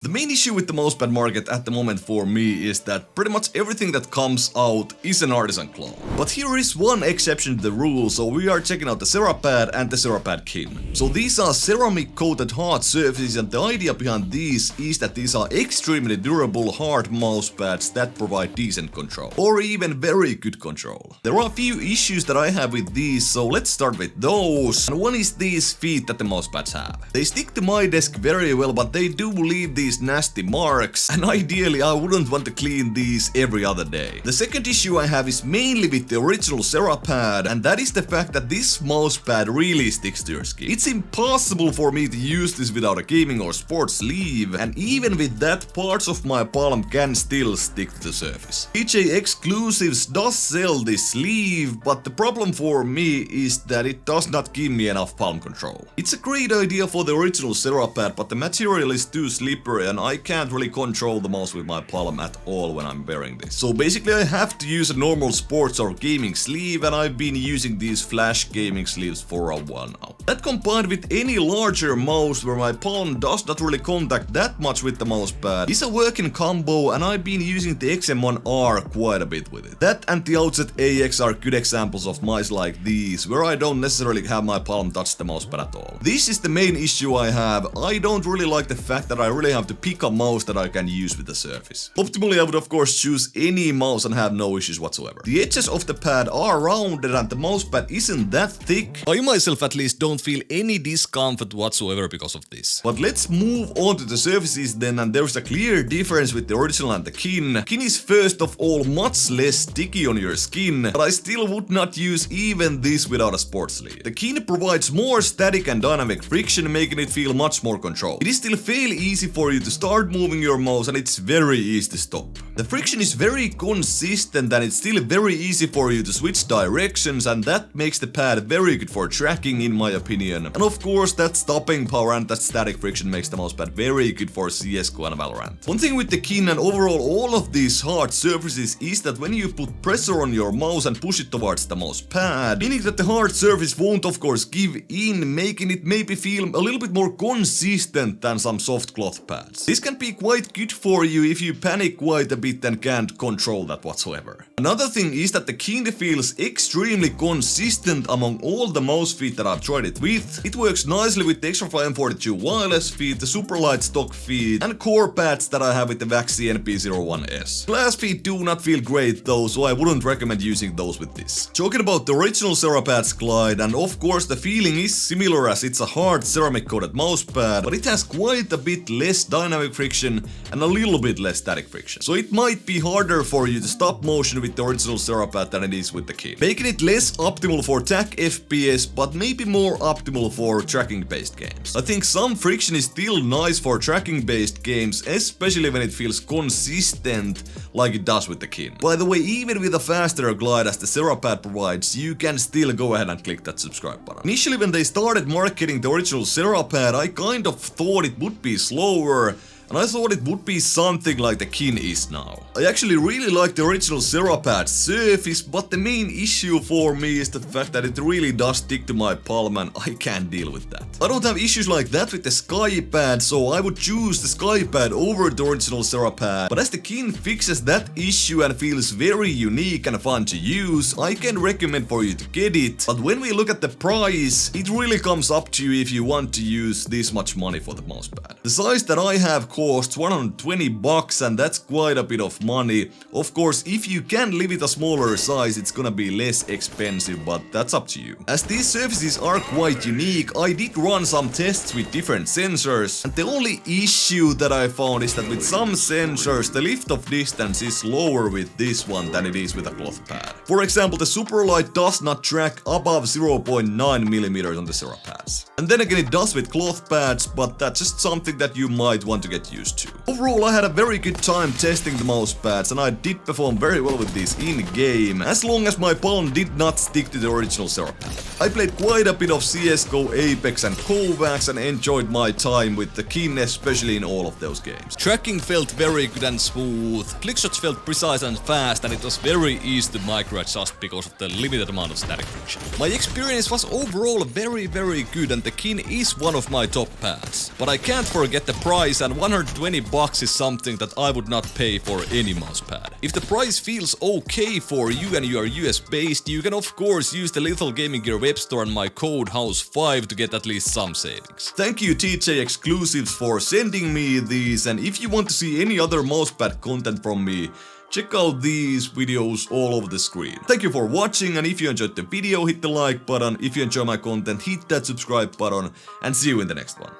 The main issue with the mousepad market at the moment for me is that pretty much everything that comes out is an artisan clone. But here is one exception to the rule, so we are checking out the CERAPAD and the CERAPAD Kin. So these are ceramic coated hard surfaces, and the idea behind these is that these are extremely durable hard mousepads that provide decent control, or even very good control. There are a few issues that I have with these, so let's start with those. And one is these feet that the mousepads have. They stick to my desk very well, but they do leave these nasty marks, and ideally I wouldn't want to clean these every other day. The second issue I have is mainly with the original CERAPAD, and that is the fact that this mousepad really sticks to your skin. It's impossible for me to use this without a gaming or sports sleeve, and even with that, parts of my palm can still stick to the surface. PJ Exclusives does sell this sleeve, but the problem for me is that it does not give me enough palm control. It's a great idea for the original CERAPAD, but the material is too slippery and I can't really control the mouse with my palm at all when I'm wearing this. So basically I have to use a normal sports or gaming sleeve, and I've been using these flash gaming sleeves for a while now. That combined with any larger mouse where my palm does not really contact that much with the mousepad is a working combo, and I've been using the XM1R quite a bit with it. That and the Outset AX are good examples of mice like these, where I don't necessarily have my palm touch the mousepad at all. This is the main issue I have. I don't really like the fact that I really have to pick a mouse that I can use with the surface. Optimally I would of course choose any mouse and have no issues whatsoever. The edges of the pad are rounded and the mousepad isn't that thick. I myself at least don't feel any discomfort whatsoever because of this. But let's move on to the surfaces then, and there's a clear difference with the original and the Kin. Kin is first of all much less sticky on your skin, but I still would not use even this without a sports sleeve. The Kin provides more static and dynamic friction, making it feel much more controlled. It is still fairly easy for you to start moving your mouse, and it's very easy to stop. The friction is very consistent, and it's still very easy for you to switch directions, and that makes the pad very good for tracking in my opinion. And of course that stopping power and that static friction makes the mousepad very good for CSGO and Valorant. One thing with the Kin and overall all of these hard surfaces is that when you put pressure on your mouse and push it towards the mousepad, meaning that the hard surface won't of course give in, making it maybe feel a little bit more consistent than some soft cloth pads. This can be quite good for you if you panic quite a bit and can't control that whatsoever. Another thing is that the Kin feels extremely consistent among all the mouse feet that I've tried it with. It works nicely with the Xtrfly M42 wireless feet, the super light stock feet, and core pads that I have with the Vaxi NP01S. Glass feet do not feel great though, so I wouldn't recommend using those with this. Talking about the original CERAPAD's glide, and of course the feeling is similar as it's a hard ceramic coated mousepad, but it has quite a bit less dynamic friction and a little bit less static friction. So it might be harder for you to stop motion with the original CERAPAD than it is with the Kin, making it less optimal for TAC FPS, but maybe more optimal for tracking based games. I think some friction is still nice for tracking based games, especially when it feels consistent like it does with the Kin. By the way, even with a faster glide as the CERAPAD provides, you can still go ahead and click that subscribe button. Initially when they started marketing the original CERAPAD, I kind of thought it would be slower, and I thought it would be something like the Kin is now. I actually really like the original CERAPAD surface, but the main issue for me is the fact that it really does stick to my palm and I can't deal with that. I don't have issues like that with the Skypad, so I would choose the Skypad over the original CERAPAD, but as the Kin fixes that issue and feels very unique and fun to use, I can recommend for you to get it. But when we look at the price, it really comes up to you if you want to use this much money for the mousepad. The size that I have costs $120, and that's quite a bit of money. Of course, if you can live with a smaller size, it's gonna be less expensive, but that's up to you. As these surfaces are quite unique, I did run some tests with different sensors, and the only issue that I found is that with some sensors, the lift of distance is lower with this one than it is with a cloth pad. For example, the Superlight does not track above 0.9mm on the CERAPADs. And then again it does with cloth pads, but that's just something that you might want to get used to. Overall, I had a very good time testing the mousepads, and I did perform very well with these in-game, as long as my palm did not stick to the original CERAPAD. I played quite a bit of CSGO, Apex and Kovacs and enjoyed my time with the kin, especially in all of those games. Tracking felt very good and smooth, clickshots felt precise and fast, and it was very easy to micro-adjust because of the limited amount of static friction. My experience was overall very good, and the kin is one of my top pads. But I can't forget the price, and $120 is something that I would not pay for any mousepad. If the price feels okay for you and you are US based, you can of course use the Lethal Gaming Gear web store and my code HAUS5 to get at least some savings. Thank you TJ Exclusives for sending me these, and if you want to see any other mousepad content from me, check out these videos all over the screen. Thank you for watching, and if you enjoyed the video, hit the like button. If you enjoy my content, hit that subscribe button, and see you in the next one.